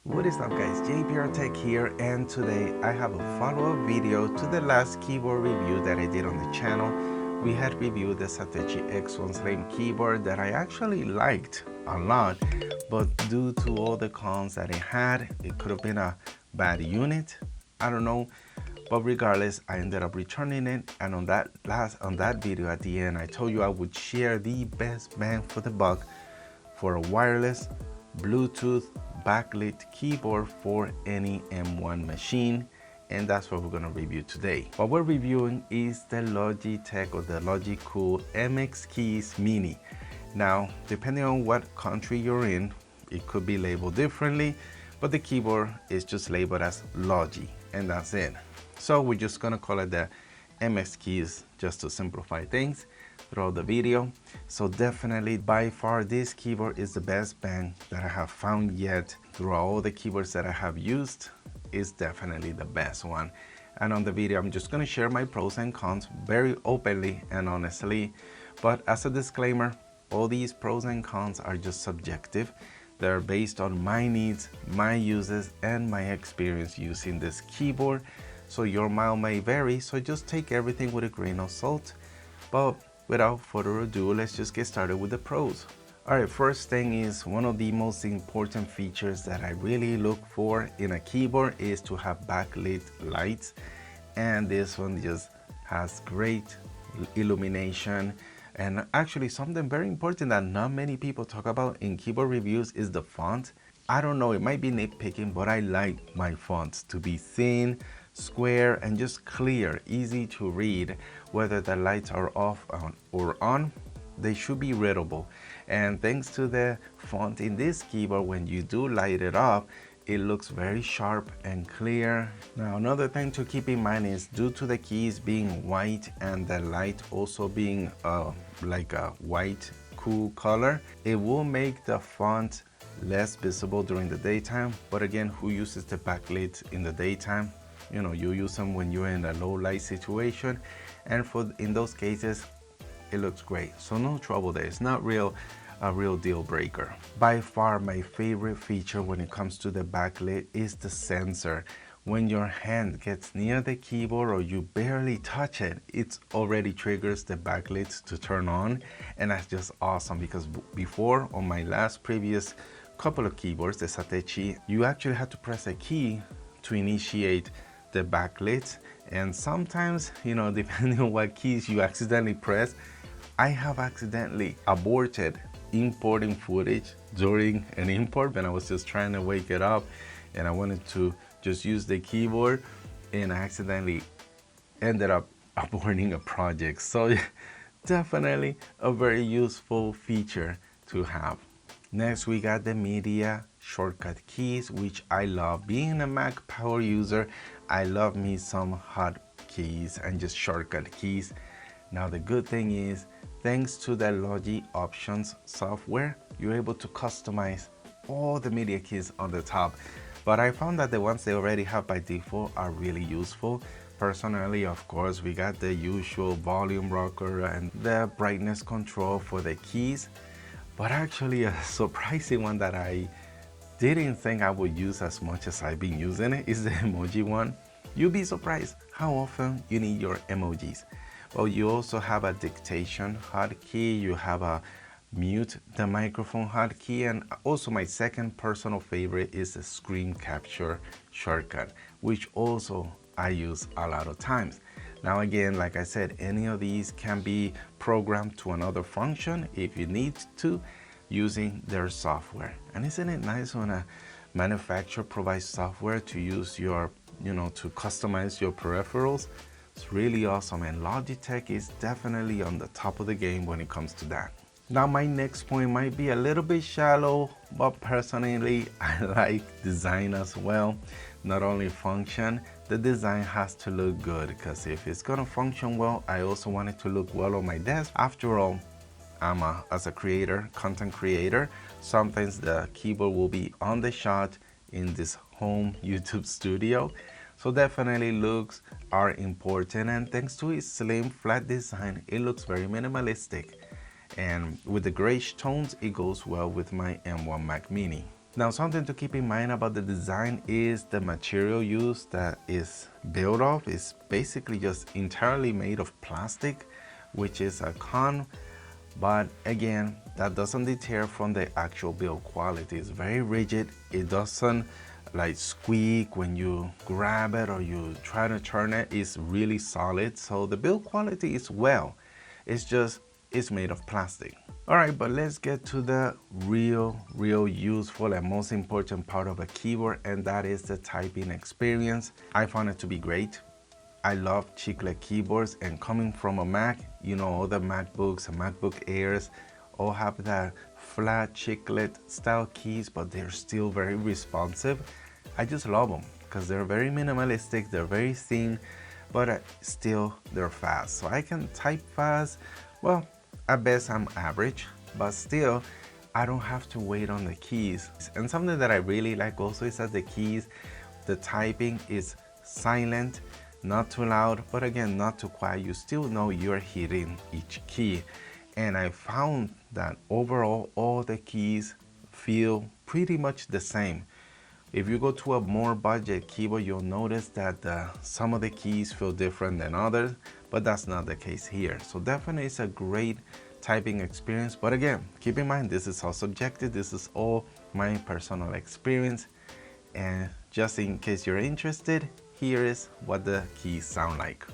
What is up guys, JPR Tech here, and today I have a follow-up video to the last keyboard review that I did on the channel. We had reviewed the Satechi X1 Slim keyboard that I actually liked a lot, but due to all the cons that it had, it could have been a bad unit, I don't know. But regardless, I ended up returning it, and on that video at the end, I told you I would share the best bang for the buck for a wireless Bluetooth backlit keyboard for any M1 machine, and that's what we're going to review today. What we're reviewing is the Logitech or the LOGI MX Keys MINI. Now, depending on what country you're in, it could be labeled differently, but the keyboard is just labeled as LOGI, and that's it. So we're just going to call it the MX Keys just to simplify things throughout the video. So definitely by far this keyboard is the best bang that I have found yet. Throughout all the keyboards that I have used, is definitely the best one. And on the video I'm just going to share my pros and cons very openly and honestly, but as a disclaimer, all these pros and cons are just subjective. They're based on my needs, my uses, and my experience using this keyboard. So your mile may vary, so just take everything with a grain of salt. But without further ado, let's just get started with the pros. Alright, first thing is, one of the most important features that I really look for in a keyboard is to have backlit lights, and this one just has great illumination. And actually something very important that not many people talk about in keyboard reviews is the font. I don't know, it might be nitpicking, but I like my fonts to be thin, square, and just clear, easy to read. Whether the lights are off or on, they should be readable. And thanks to the font in this keyboard, when you do light it up, it looks very sharp and clear. Now another thing to keep in mind is, due to the keys being white and the light also being like a white cool color, it will make the font less visible during the daytime. But again, who uses the backlit in the daytime? You know, you use them when you're in a low light situation, and in those cases it looks great, so no trouble there. It's not a real deal breaker. By far my favorite feature when it comes to the backlit is the sensor. When your hand gets near the keyboard or you barely touch it, it already triggers the backlit to turn on, and that's just awesome. Because before, on my previous couple of keyboards, the Satechi, you actually had to press a key to initiate the backlit, and sometimes, you know, depending on what keys you accidentally press, I have accidentally aborted importing footage during an import when I was just trying to wake it up and I wanted to just use the keyboard, and I accidentally ended up aborting a project. So definitely a very useful feature to have. Next, we got the media shortcut keys, which I love. Being a Mac power user, I love me some hotkeys and just shortcut keys. Now the good thing is, thanks to the LOGI Options software, you're able to customize all the media keys on the top. But I found that the ones they already have by default are really useful. Personally, of course, we got the usual volume rocker and the brightness control for the keys. But actually a surprising one that I didn't think I would use as much as I've been using it is the emoji one. You'll be surprised how often you need your emojis. Well, you also have a dictation hotkey, you have a mute the microphone hotkey, and also my second personal favorite is the screen capture shortcut, which also I use a lot of times. Now again, like I said, any of these can be programmed to another function if you need to, using their software. And isn't it nice when a manufacturer provides software to use your, to customize your peripherals? It's really awesome, and Logitech is definitely on the top of the game when it comes to that. Now my next point might be a little bit shallow, but personally I like design as well. Not only function, the design has to look good, because if it's gonna function well, I also want it to look well on my desk. After all, as a creator, content creator, sometimes the keyboard will be on the shot in this home YouTube studio. So definitely looks are important, and thanks to its slim flat design, it looks very minimalistic. And with the grayish tones, it goes well with my M1 Mac Mini. Now, something to keep in mind about the design is the material used that is built of is basically just entirely made of plastic, which is a con, but again, that doesn't deter from the actual build quality. It's very rigid. It doesn't like squeak when you grab it or you try to turn it. It's really solid, so the build quality is well. It's made of plastic. All right, but let's get to the real useful and most important part of a keyboard, and that is the typing experience. I found it to be great. I love chiclet keyboards, and coming from a Mac, you know, all the MacBooks and MacBook Airs all have that flat chiclet style keys, but they're still very responsive. I just love them because they're very minimalistic, they're very thin, but still they're fast. So I can type fast. Well, at best I'm average, but still I don't have to wait on the keys. And something that I really like also is that the keys, the typing is silent, not too loud, but again, not too quiet. You still know you're hitting each key. And I found that overall, all the keys feel pretty much the same. If you go to a more budget keyboard, you'll notice that some of the keys feel different than others, but that's not the case here. So definitely it's a great typing experience. But again, keep in mind, this is all subjective. This is all my personal experience. And just in case you're interested, here is what the keys sound like.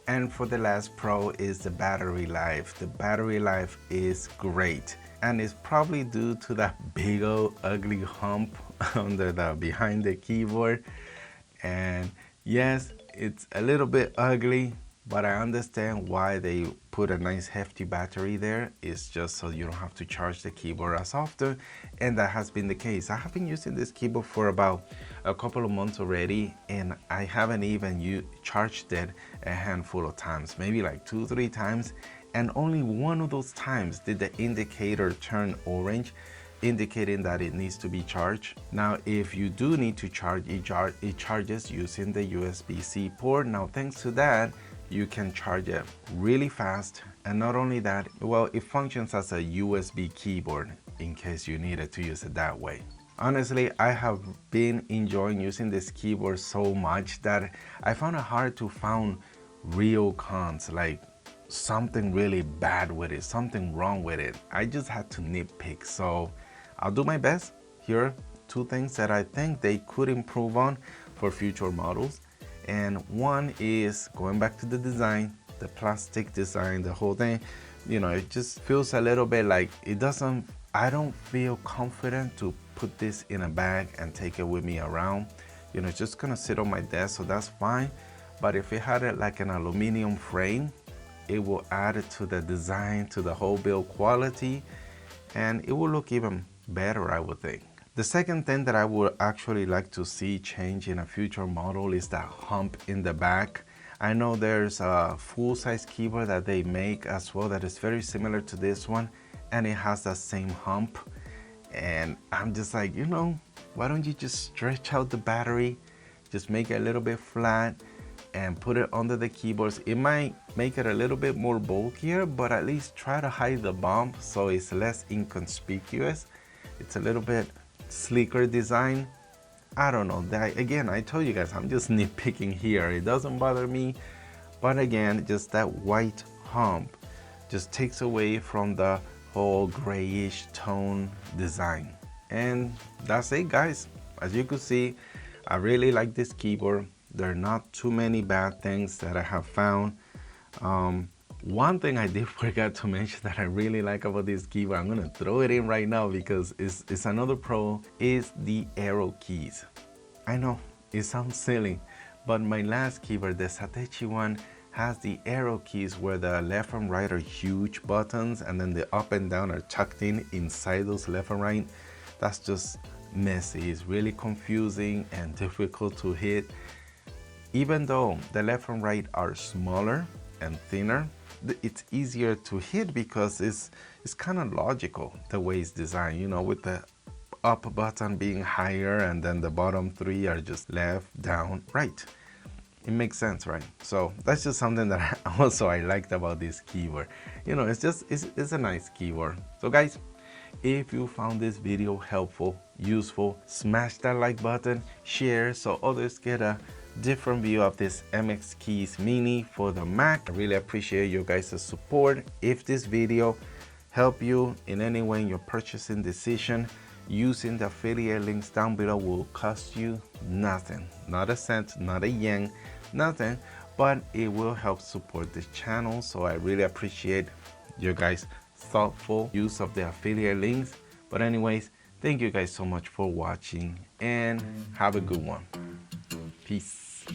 And for the last pro is the battery life. The battery life is great, and it's probably due to that big old ugly hump under the behind the keyboard. And yes, it's a little bit ugly, but I understand why they put a nice hefty battery there. It's just so you don't have to charge the keyboard as often, and that has been the case. I have been using this keyboard for about a couple of months already, and I haven't even charged it a handful of times, maybe like 2-3 times, and only one of those times did the indicator turn orange, indicating that it needs to be charged. Now, if you do need to charge, it charges using the USB-C port. Now, thanks to that, you can charge it really fast. And not only that, well, it functions as a USB keyboard in case you needed to use it that way. Honestly, I have been enjoying using this keyboard so much that I found it hard to find real cons, like something really bad with it, something wrong with it. I just had to nitpick, so I'll do my best. Here are 2 things that I think they could improve on for future models. And one is going back to the design, the plastic design, the whole thing. You know, it just feels a little bit like I don't feel confident to put this in a bag and take it with me around. You know, it's just gonna sit on my desk, so that's fine. But if it had it like an aluminum frame, it will add it to the design, to the whole build quality, and it will look even better, I would think. The second thing that I would actually like to see change in a future model is that hump in the back. I know there's a full-size keyboard that they make as well that is very similar to this one, and it has that same hump. And I'm just like, you know, why don't you just stretch out the battery, just make it a little bit flat and put it under the keyboards. It might make it a little bit more bulkier, but at least try to hide the bump so it's less inconspicuous. It's a little bit sleeker design. I don't know. Again, I told you guys, I'm just nitpicking here. It doesn't bother me, but again, just that white hump just takes away from the whole grayish tone design. And that's it, guys. As you can see, I really like this keyboard. There are not too many bad things that I have found. One thing I did forget to mention that I really like about this keyboard, I'm gonna throw it in right now because it's another pro, is the arrow keys. I know, it sounds silly, but my last keyboard, the Satechi one, has the arrow keys where the left and right are huge buttons, and then the up and down are tucked in inside those left and right. That's just messy. It's really confusing and difficult to hit. Even though the left and right are smaller and thinner, it's easier to hit because it's kind of logical the way it's designed, you know, with the up button being higher and then the bottom three are just left, down, right. It makes sense, right? So that's just something that I liked about this keyboard. You know, it's a nice keyboard. So guys, if you found this video helpful, useful, smash that like button, share so others get a different view of this MX Keys Mini for the Mac. I really appreciate you guys' support. If this video helped you in any way in your purchasing decision, using the affiliate links down below will cost you nothing, not a cent, not a yen, nothing, but it will help support this channel. So I really appreciate your guys' thoughtful use of the affiliate links. But anyways, thank you guys so much for watching and have a good one. Peace.